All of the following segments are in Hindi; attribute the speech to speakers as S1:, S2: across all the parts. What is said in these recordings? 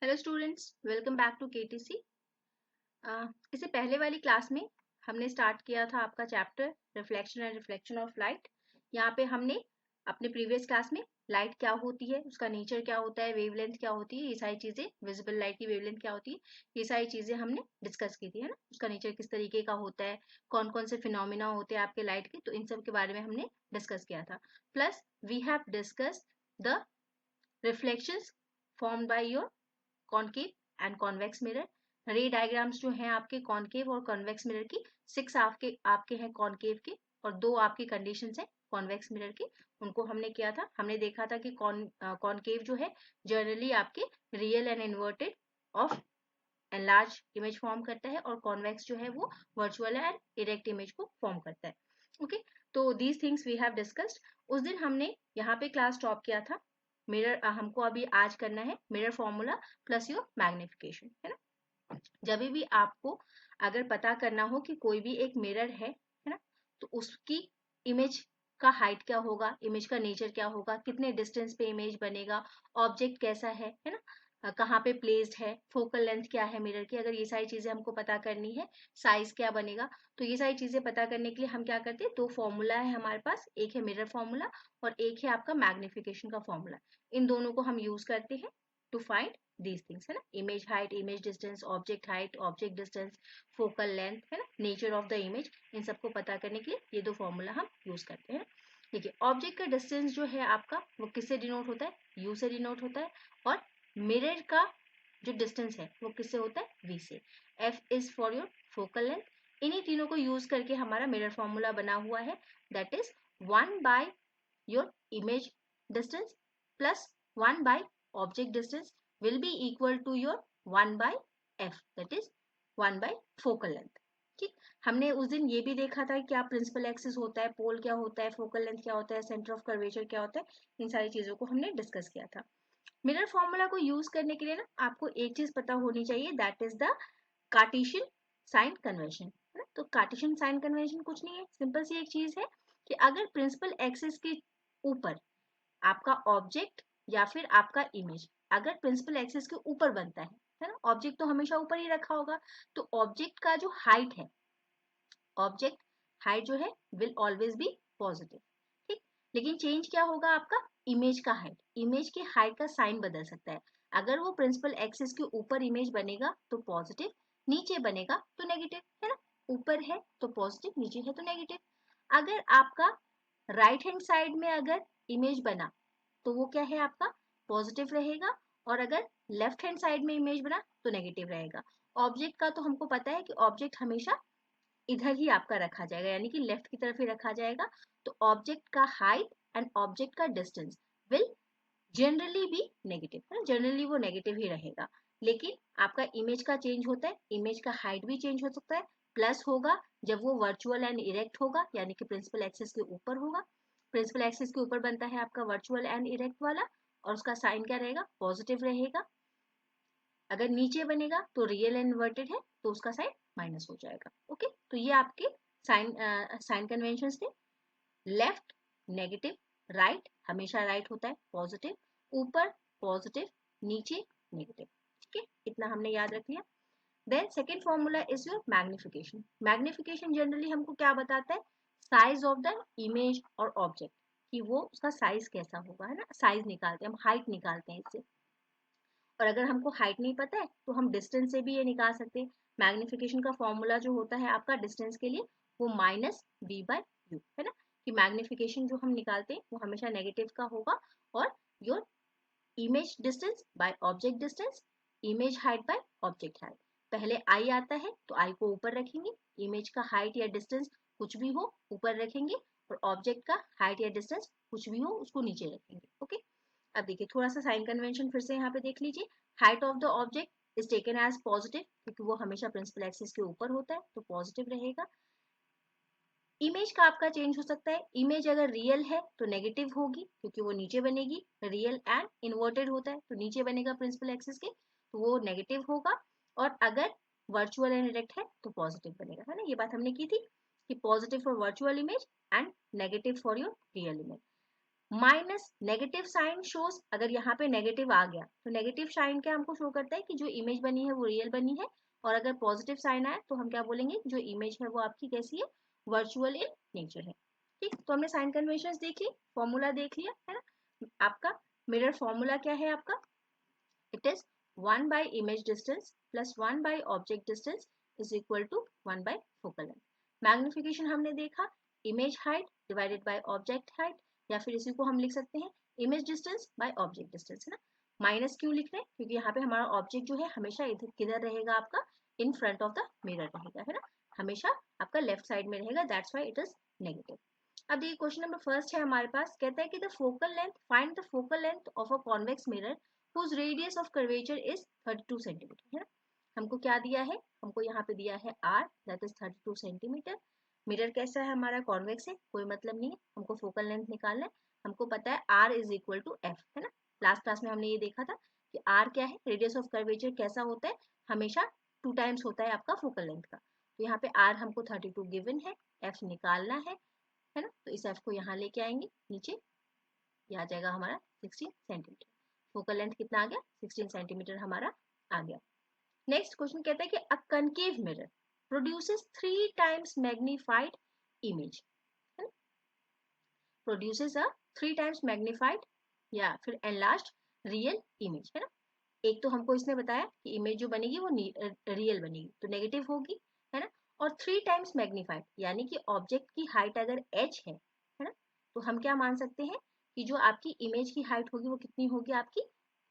S1: Hello students, welcome back to KTC. इससे पहले वाली क्लास में हमने स्टार्ट किया था आपका chapter reflection and reflection of light. यहाँ पे हमने अपने प्रीवियस क्लास में लाइट क्या होती है, उसका नेचर क्या होता है, वेवलेंथ क्या होती है, ये सारी चीज़ें, विजिबल लाइट की वेवलेंथ क्या होती है, ये सारी चीज़ें हमने डिस्कस की थी, है ना। उसका नेचर किस तरीके का होता है, कौन कौन से फिनोमिना होते हैं आपके लाइट के, तो इन सब के बारे में हमने डिस्कस किया था। Plus we have discuss the reflections formed by your concave and convex mirror. Ray diagrams जो हैं आपके कॉनकेव और कॉन्वेक्स मिरर की, 6 आपके हैं कॉनकेव के और 2 आपकी कंडीशंस हैं कॉन्वेक्स मिरर की। उनको हमने किया था, हमने देखा था कि कॉनकेव जो है जनरली आपके real and inverted of enlarge image form करता है और कॉन्वेक्स जो है वो वर्चुअल एंड इरेक्ट इमेज को फॉर्म करता है। ओके, तो these things we have discussed. उस दिन हमने यहाँ पे क्लास स्टॉप किया था। मिरर हमको अभी आज करना है mirror formula plus your magnification, है ना। जब भी आपको अगर पता करना हो कि कोई भी एक मिरर है ना, तो उसकी इमेज का हाइट क्या होगा, इमेज का नेचर क्या होगा, कितने डिस्टेंस पे इमेज बनेगा, ऑब्जेक्ट कैसा है ना, कहाँ पे प्लेस्ड है, फोकल लेंथ क्या है मिरर की, अगर ये सारी चीजें हमको पता करनी है, साइज क्या बनेगा, तो ये सारी चीजें पता करने के लिए हम क्या करते हैं, 2 फॉर्मूला है हमारे पास, एक है मिरर फॉर्मूला और एक है आपका मैग्निफिकेशन का फॉर्मूला। इन दोनों को हम यूज करते हैं टू फाइंड दीज थिंग्स, है ना। Image height, image distance, object height, object distance, focal length, है ना, नेचर ऑफ द इमेज, इन सबको पता करने के लिए ये 2 फॉर्मूला हम यूज करते हैं। देखिए, ऑब्जेक्ट का डिस्टेंस जो है आपका वो किससे डिनोट होता है, यू से डिनोट होता है, और मिरर का जो डिस्टेंस है वो किससे होता है, वी से। F is for your focal length. इन्हीं तीनों को यूज करके हमारा मिरर फॉर्मूला बना हुआ है, that is 1 by your image distance plus 1 by object distance will be equal to your 1 by f, that is 1 by focal length। ठीक, हमने उस दिन ये भी देखा था कि क्या प्रिंसिपल एक्सिस होता है, पोल क्या होता है, फोकल लेंथ क्या होता है, सेंटर ऑफ कर्वेचर क्या होता है, इन सारी चीजों को हमने डिस्कस किया था। मिरर फॉर्मूला को यूज करने के लिए ना आपको एक चीज पता होनी चाहिए, that is the Cartesian sign convention. तो कार्टेशियन साइन कन्वेंशन कुछ नहीं है, सिंपल सी एक चीज है कि अगर प्रिंसिपल एक्सिस के ऊपर आपका ऑब्जेक्ट या फिर आपका इमेज अगर प्रिंसिपल एक्सिस के ऊपर बनता है ना, ऑब्जेक्ट तो हमेशा ऊपर ही रखा होगा, तो ऑब्जेक्ट का जो हाइट है, ऑब्जेक्ट हाइट जो है विल ऑलवेज बी पॉजिटिव। ठीक, लेकिन चेंज क्या होगा आपका, इमेज का हाइट, इमेज के हाइट का साइन बदल सकता है। अगर वो प्रिंसिपल एक्सिस के ऊपर इमेज बनेगा तो पॉजिटिव, नीचे बनेगा तो नेगेटिव, है ना। ऊपर है तो पॉजिटिव, नीचे है तो नेगेटिव। अगर आपका राइट हैंड साइड में अगर इमेज बना तो वो क्या है आपका पॉजिटिव रहेगा, और अगर लेफ्ट हैंड साइड में इमेज बना तो नेगेटिव रहेगा। ऑब्जेक्ट का तो हमको पता है कि ऑब्जेक्ट हमेशा इधर ही आपका रखा जाएगा, यानी कि लेफ्ट की तरफ ही रखा जाएगा। तो ऑब्जेक्ट का हाइट एंड ऑब्जेक्ट का डिस्टेंस विल जनरली भी नेगेटिव, है, जनरली वो नेगेटिव ही रहेगा। लेकिन आपका इमेज का चेंज होता है, इमेज का हाइट भी चेंज हो सकता है, प्लस होगा जब वो वर्चुअल एंड इरेक्ट होगा, यानी कि प्रिंसिपल एक्सिस के ऊपर होगा। प्रिंसिपल एक्सिस के ऊपर बनता है आपका वर्चुअल एंड इरेक्ट वाला, और उसका साइन क्या रहेगा, पॉजिटिव रहेगा। अगर नीचे बनेगा तो रियल एंड इन्वर्टेड है तो उसका साइन माइनस हो जाएगा। ओके, तो ये आपके साइन कन्वेंशंस थे। लेफ्ट नेगेटिव, राइट हमेशा राइट होता है पॉजिटिव, ऊपर पॉजिटिव, नीचे नेगेटिव। ठीक है, इतना हमने याद रख लिया। Then second formula is your magnification. Magnification generally हमको क्या बताता है, साइज ऑफ द इमेज और ऑब्जेक्ट, कि वो उसका साइज कैसा होगा, है ना, साइज निकालते हैं हम, हाइट निकालते हैं इससे। और अगर हमको हाइट नहीं पता है तो हम डिस्टेंस से भी ये निकाल सकते हैं। मैग्निफिकेशन का फॉर्मूला जो होता है आपका डिस्टेंस के लिए वो माइनस बी बाय यू, है ना, कि मैग्निफिकेशन जो हम निकालते हैं वो हमेशा नेगेटिव का होगा, और your image distance by object distance, image height by object height. पहले आई आता है तो आई को ऊपर रखेंगे, इमेज का हाइट या डिस्टेंस कुछ भी हो ऊपर रखेंगे, और ऑब्जेक्ट का हाइट या डिस्टेंस कुछ भी हो उसको नीचे रखेंगे। ओके, अब देखिए थोड़ा सा साइन कन्वेंशन फिर से यहाँ पे देख लीजिए। Height of the object is taken as positive, क्योंकि वो हमेशा प्रिंसिपल एक्सिस के ऊपर होता है तो पॉजिटिव रहेगा। इमेज का आपका चेंज हो सकता है, इमेज अगर रियल है तो नेगेटिव होगी क्योंकि वो नीचे बनेगी, रियल एंड इन्वर्टेड होता है तो नीचे बनेगा प्रिंसिपल एक्सिस के, तो वो नेगेटिव होगा। और अगर वर्चुअल एंड डायरेक्ट है तो पॉजिटिव बनेगा, है ना। ये बात हमने की थी कि positive for virtual image and negative for your real image. Minus negative sign shows, अगर यहाँ पे नेगेटिव आ गया तो नेगेटिव साइन क्या हमको शो करता है कि जो इमेज बनी है वो रियल बनी है, और अगर पॉजिटिव साइन आए तो हम क्या बोलेंगे, जो इमेज है वो आपकी कैसी है, वर्चुअल इन नेचर है। ठीक, तो हमने साइन कन्वेंशंस देख ली, फॉर्मूला देख लिया है ना। आपका मिरर फॉर्मूला क्या है आपका, it is 1 by image distance plus 1 by object distance is equal to 1 by focal length. Magnification हमने देखा, image height divided by object height, या फिर इसी को हम लिख सकते हैं image distance by object distance, है ना। माइनस क्यों लिख रहे हैं, क्योंकि यहाँ पे हमारा ऑब्जेक्ट जो है हमेशा इधर किधर रहेगा, आपका in front of the mirror रहेगा, है ना, हमेशा आपका लेफ्ट साइड में रहेगा, that's why it is negative. अब देखिए क्वेश्चन नंबर फर्स्ट है हमारे पास, कहता है कि the focal length, find the focal length of a convex mirror whose radius of curvature is 32 centimetre, है ना। हमको क्या दिया है, हमको यहाँ पे दिया है r, that is 32 centimetre. Mirror कैसा है हमारा, कॉन्वेक्स है, कोई मतलब नहीं है, हमको फोकल लेंथ निकालना है। हमको पता है r is equal to F, है ना। लास्ट क्लास में हमने ये देखा था कि r क्या है, रेडियस ऑफ कर्वेचर कैसा होता है, हमेशा 2 टाइम्स होता है आपका फोकल लेंथ का। तो यहाँ पे r हमको 32 गिवन है, f निकालना है ना। तो इस f को यहाँ लेके आएंगे नीचे, ये आ जाएगा हमारा 16 सेंटीमीटर। फोकल लेंथ कितना आ गया, 16 सेंटीमीटर हमारा आ गया। नेक्स्ट क्वेश्चन कहता है कि a concave mirror produces 3 times magnified image, है ना, प्रोड्यूसेस अ 3 टाइम्स मैग्नीफाइड या फिर एनलार्ज्ड रियल इमेज, है ना। एक तो हमको इसने बताया कि इमेज जो बनेगी वो रियल बनेगी, तो नेगेटिव होगी, है ना, और 3 टाइम्स मैग्नीफाइड, यानी कि ऑब्जेक्ट की हाइट अगर h है ना, तो हम क्या मान सकते हैं कि जो आपकी इमेज की हाइट होगी वो कितनी होगी, आपकी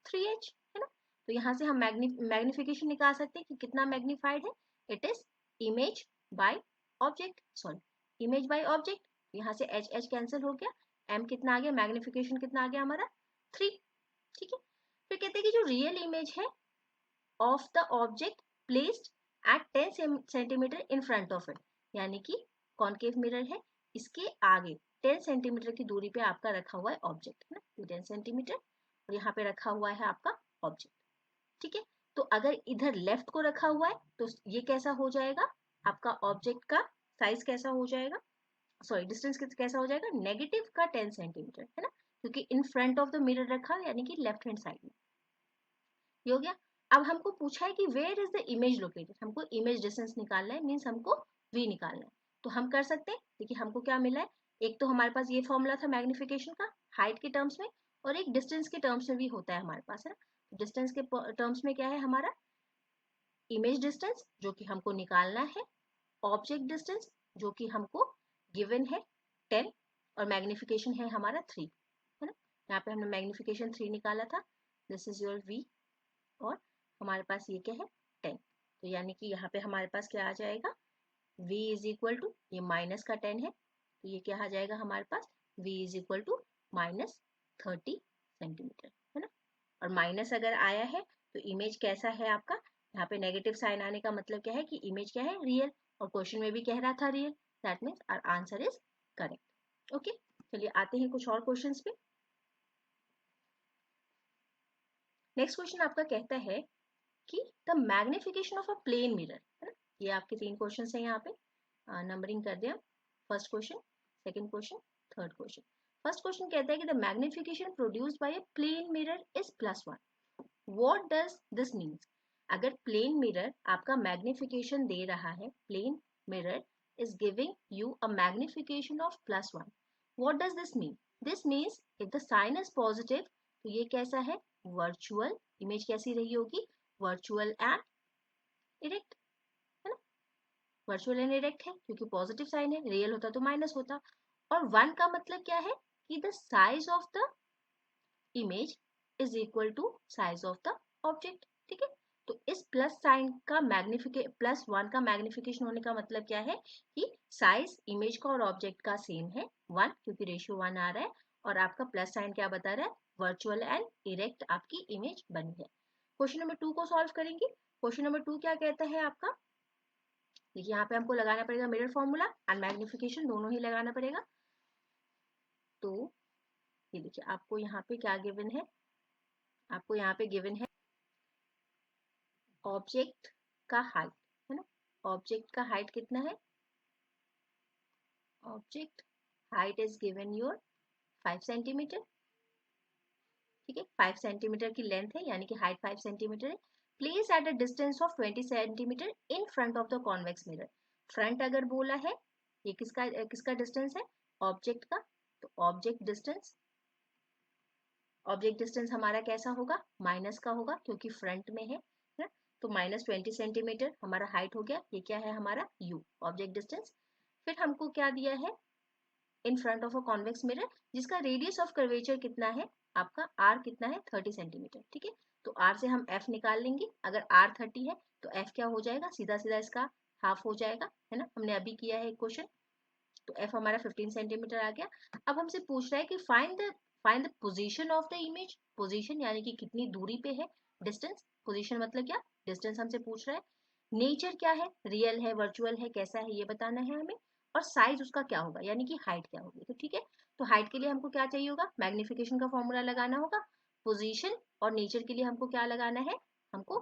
S1: 3h, है ना। तो यहाँ से हम मैग्निफिकेशन निकाल सकते हैं कि कितना मैग्नीफाइड है, it is image by object, sorry image by object, यहाँ से एच एच कैंसिल हो गया, m कितना आ गया, मैग्निफिकेशन कितना आ गया हमारा 3, ठीक है। फिर कहते हैं कि जो रियल इमेज है of the object placed at 10 centimetre in front of it, यानी कि कॉन्केव मिरर है, इसके आगे 10 सेंटीमीटर की दूरी पे आपका रखा हुआ है ऑब्जेक्ट, है ना, 10 सेंटीमीटर, और यहाँ पे रखा हुआ है आपका ऑब्जेक्ट, ठीक है। तो अगर इधर लेफ्ट को रखा हुआ है तो ये कैसा हो जाएगा, आपका ऑब्जेक्ट का साइज कैसा हो जाएगा, सॉरी डिस्टेंस कैसा हो जाएगा, नेगेटिव का 10 सेंटीमीटर, है ना, क्योंकि in front of the mirror रखा यानी कि लेफ्ट हैंड साइड में, ये हो गया। अब हमको पूछा है कि where is the image located, हमको इमेज डिस्टेंस निकालना है, मीन्स हमको v निकालना है। तो हम कर सकते हैं, देखिए हमको क्या मिला है, एक तो हमारे पास ये फॉर्मूला था मैग्निफिकेशन का हाइट के टर्म्स में, और एक डिस्टेंस के टर्म्स में भी होता है हमारे पास, है ना। डिस्टेंस के टर्म्स में क्या है हमारा, इमेज डिस्टेंस जो कि हमको निकालना है, ऑब्जेक्ट डिस्टेंस जो कि हमको गिवन है 10, और मैग्निफिकेशन है हमारा 3, है ना। यहाँ पे हमने मैग्निफिकेशन 3 निकाला था, दिस इज योर v, और हमारे पास ये क्या है 10, तो यानी कि यहाँ पे हमारे पास क्या आ जाएगा, v इज इक्वल टू, ये माइनस का 10 है, तो ये क्या आ जाएगा हमारे पास, v is equal to minus 30 centimetre, है ना। और माइनस अगर आया है तो इमेज कैसा है आपका, यहाँ पे नेगेटिव साइन आने का मतलब क्या है कि इमेज क्या है, रियल, और क्वेश्चन में भी कह रहा था real, that means our answer is correct. Okay, चलिए आते हैं कुछ और क्वेश्चंस पे। नेक्स्ट क्वेश्चन आपका कहता है कि the magnification of a plane mirror, है ना, ये आपके 3 क्वेश्चन है यहाँ पे, नंबरिंग कर दिया, first question, second question, third question. First question कहता है कि the magnification produced by a plane mirror is +1, what does this means. अगर प्लेन मिरर आपका मैग्निफिकेशन दे रहा है, plane mirror is giving you a magnification of +1, what does this mean, this means if the sign is positive तो ये कैसा है, वर्चुअल, इमेज कैसी रही होगी, वर्चुअल एंड इरेक्ट, है ना, वर्चुअल एंड इरेक्ट है क्योंकि पॉजिटिव साइन है, रियल होता तो माइनस होता। और 1 का मतलब क्या है कि the size of the image is equal to size of the object, ठीक है। तो इस प्लस साइन का +1 का मैग्निफिकेशन होने का मतलब क्या है कि साइज इमेज का और ऑब्जेक्ट का सेम है 1, क्योंकि रेशियो 1 आ रहा है, और आपका प्लस साइन क्या बता रहा है, वर्चुअल एंड इरेक्ट आपकी इमेज बनी है। क्वेश्चन नंबर 2 को सॉल्व करेंगे। क्वेश्चन नंबर 2 क्या कहता है आपका, देखिए यहाँ पे हमको लगाना पड़ेगा मिरर फॉर्मूला एंड मैग्निफिकेशन, दोनों ही लगाना पड़ेगा। तो ये देखिए आपको यहाँ पे क्या गिवन है, आपको यहाँ पे गिवन है ऑब्जेक्ट का हाइट, है ना, ऑब्जेक्ट का हाइट कितना है, object height is given your 5 centimetre, ठीक है। 5 सेंटीमीटर की लेंथ है, यानी कि हाइट 5 सेंटीमीटर है। Place at a distance of 20 centimetre in front of the convex mirror. Front अगर बोला है, ये किसका डिस्टेंस है, ऑब्जेक्ट का। तो ऑब्जेक्ट डिस्टेंस हमारा कैसा होगा, माइनस का होगा, क्योंकि फ्रंट में है ना। तो -20 सेंटीमीटर हमारा हाइट हो गया। ये क्या है हमारा यू, ऑब्जेक्ट डिस्टेंस। फिर हमको क्या दिया है, in front of a convex mirror, जिसका रेडियस ऑफ कर्वेचर कितना है आपका, आर कितना है, 30 सेंटीमीटर, ठीक है। तो आर से हम एफ निकाल लेंगे। अगर आर 30 है तो एफ क्या हो जाएगा, सीधा सीधा इसका हाफ हो जाएगा, है ना। हमने अभी किया है एक क्वेश्चन, तो एफ हमारा 15 सेंटीमीटर आ गया। अब हमसे पूछ रहा है कि find the position of the image. Position यानी कि कितनी दूरी पे है, डिस्टेंस, पोजीशन मतलब क्या, डिस्टेंस हमसे पूछ रहा है। नेचर क्या है, रियल है, वर्चुअल है, कैसा है, ये बताना है हमें। और साइज उसका क्या होगा, यानी कि हाइट क्या होगी। तो ठीक है, तो हाइट के लिए हमको क्या चाहिए होगा, मैग्निफिकेशन का फॉर्मूला लगाना होगा। पोजीशन और नेचर के लिए हमको क्या लगाना है, हमको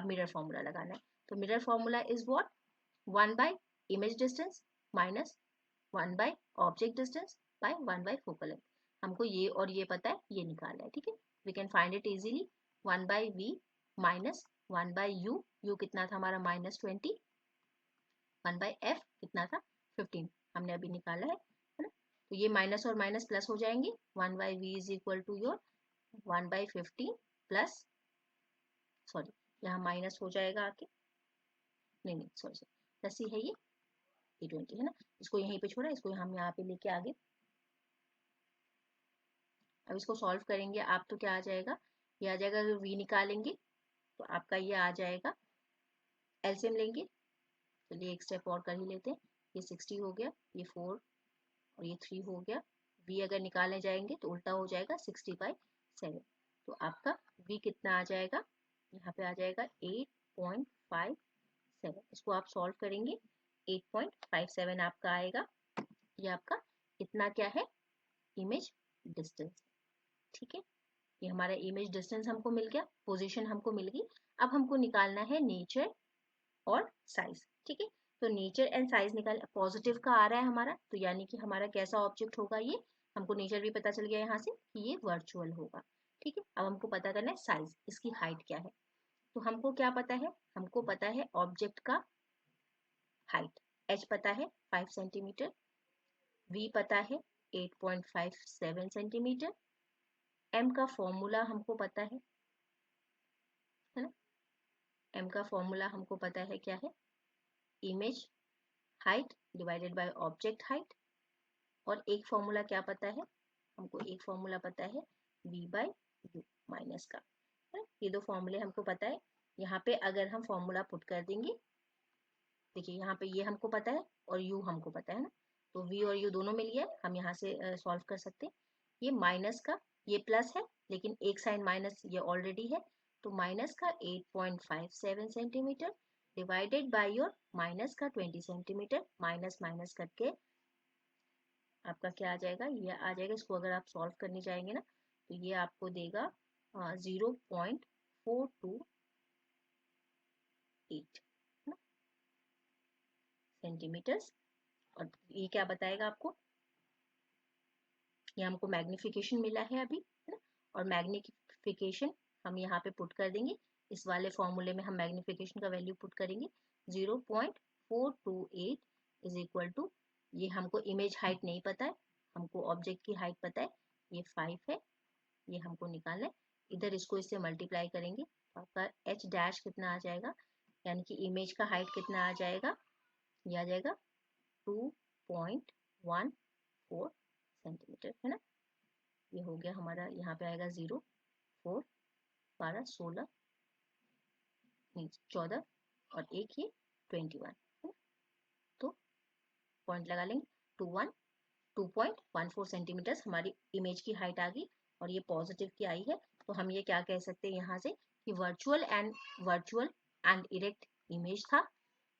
S1: मिरर फॉर्मूला लगाना है। तो mirror formula is what, 1 by image distance minus 1 by object distance by 1 by focal length. हमको ये और ये पता है, ये निकालना है, ठीक है। We can find it easily. 1 by v minus 1 by u, u कितना था हमारा -20, 1 बाय एफ कितना था 15, हमने अभी निकाला है ना। तो ये माइनस और माइनस प्लस हो जाएंगे। 1 by v is equal to your 1 by 15 plus, sorry यहाँ माइनस हो जाएगा आके, नहीं सॉरी प्लस ही है ये 20 है ना। इसको यहीं पे छोड़ा, इसको हम यहाँ पे लेके आगे। अब इसको सॉल्व करेंगे आप, तो क्या आ जाएगा, ये आ जाएगा, अगर v निकालेंगे तो आपका ये आ जाएगा, एलसीएम लेंगे, चलिए एक स्टेप और कर ही लेते हैं। ये 60 हो गया, ये 4 और ये 3 हो गया। v अगर निकालने जाएंगे तो उल्टा हो जाएगा, 60/7। तो आपका v कितना आ जाएगा, यहाँ पे आ जाएगा 8.57। इसको आप सॉल्व करेंगे, 8.57 आपका आएगा। ये आपका कितना क्या है, इमेज डिस्टेंस, ठीक है। ये हमारा इमेज डिस्टेंस हमको मिल गया, पोजीशन हमको मिल गई। अब हमको निकालना है नेचर और साइज, ठीक है। तो नेचर एंड साइज निकाल, पॉजिटिव का आ रहा है हमारा, तो यानी कि हमारा कैसा ऑब्जेक्ट होगा ये, हमको नेचर भी पता चल गया यहाँ से कि ये वर्चुअल होगा, ठीक है। अब हमको पता करना है साइज, इसकी हाइट क्या है। तो हमको क्या पता है, हमको पता है ऑब्जेक्ट का हाइट, h पता है 5 सेंटीमीटर, v पता है 8.57 सेंटीमीटर, m का फॉर्मूला हमको पता है ना। m का फॉर्मूला हमको पता है क्या है, image height divided by object height. और एक फॉर्मूला क्या पता है, हमको एक फॉर्मूला पता है v बाय यू माइनस का, है? ये दो फॉर्मूले हमको पता है। यहाँ पे अगर हम फॉर्मूला पुट कर देंगे, देखिए यहाँ पे ये हमको पता है और u हमको पता है ना, तो v और u दोनों मिल गया, हम यहाँ से सॉल्व कर सकते हैं। ये माइनस का, ये प्लस है, लेकिन एक साइन माइनस ये ऑलरेडी है, तो माइनस का 8.57 centimetre divided by your minus का 20 सेंटीमीटर, माइनस माइनस करके आपका क्या आ जाएगा, ये आ जाएगा। इसको अगर आप सॉल्व करने जाएंगे ना, तो ये आपको देगा 0.428 सेंटीमीटर्स। और ये क्या बताएगा आपको, ये हमको मैग्निफिकेशन मिला है अभी, है ना। और मैग्निफिकेशन हम यहाँ पे पुट कर देंगे, इस वाले फॉर्मूले में हम मैग्निफिकेशन का वैल्यू पुट करेंगे 0.428 इज इक्वल टू, ये हमको इमेज हाइट नहीं पता है, हमको ऑब्जेक्ट की हाइट पता है, ये 5 है, ये हमको निकालना है। इधर इसको इससे मल्टीप्लाई करेंगे तो आपका h डैश कितना आ जाएगा, यानी कि इमेज का हाइट कितना आ जाएगा, ये आ जाएगा 2.14 सेंटीमीटर, है ना। ये हो गया हमारा, यहाँ पे आएगा 0, 4, 12, 16, नहीं 14 और एक ये 21, है ना। तो पॉइंट लगा लेंगे, 2.14 सेंटीमीटर हमारी इमेज की हाइट आ गई, और ये पॉजिटिव की आई है। तो हम ये क्या कह सकते हैं यहाँ से कि वर्चुअल एंड इरेक्ट इमेज था।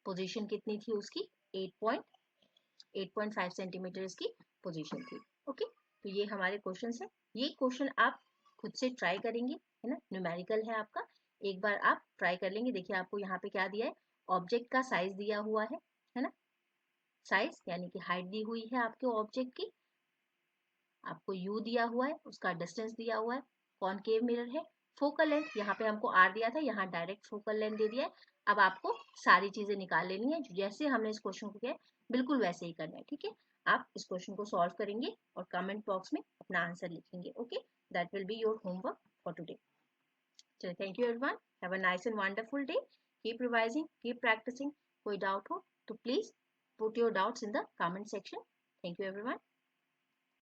S1: पोजीशन कितनी थी उसकी, 8.5 सेंटीमीटर इसकी पोजीशन थी, ओके। तो ये हमारे क्वेश्चन है। ये क्वेश्चन आप खुद से ट्राई करेंगे, है ना, न्यूमेरिकल है आपका, एक बार आप ट्राई कर लेंगे। देखिए आपको यहाँ पे क्या दिया है, ऑब्जेक्ट का साइज दिया हुआ है ना, साइज यानी कि हाइट दी हुई है आपके ऑब्जेक्ट की, आपको यू दिया हुआ है, उसका डिस्टेंस दिया हुआ है, कॉनकेव मिरर है, फोकल लेंथ यहाँ पे हमको आर दिया था, यहाँ डायरेक्ट फोकल लेंथ दे दिया है। अब आपको सारी चीजें निकाल लेनी है, जैसे हमने इस क्वेश्चन को किया बिल्कुल वैसे ही करना है, ठीक है। आप इस क्वेश्चन को सॉल्व करेंगे और कमेंट बॉक्स में अपना आंसर लिखेंगे, okay. That will be your homework for today. चलिए, thank you everyone, have a nice and wonderful day, keep revising, keep practising. कोई डाउट हो तो please put your doubts in the comment section. Thank you everyone.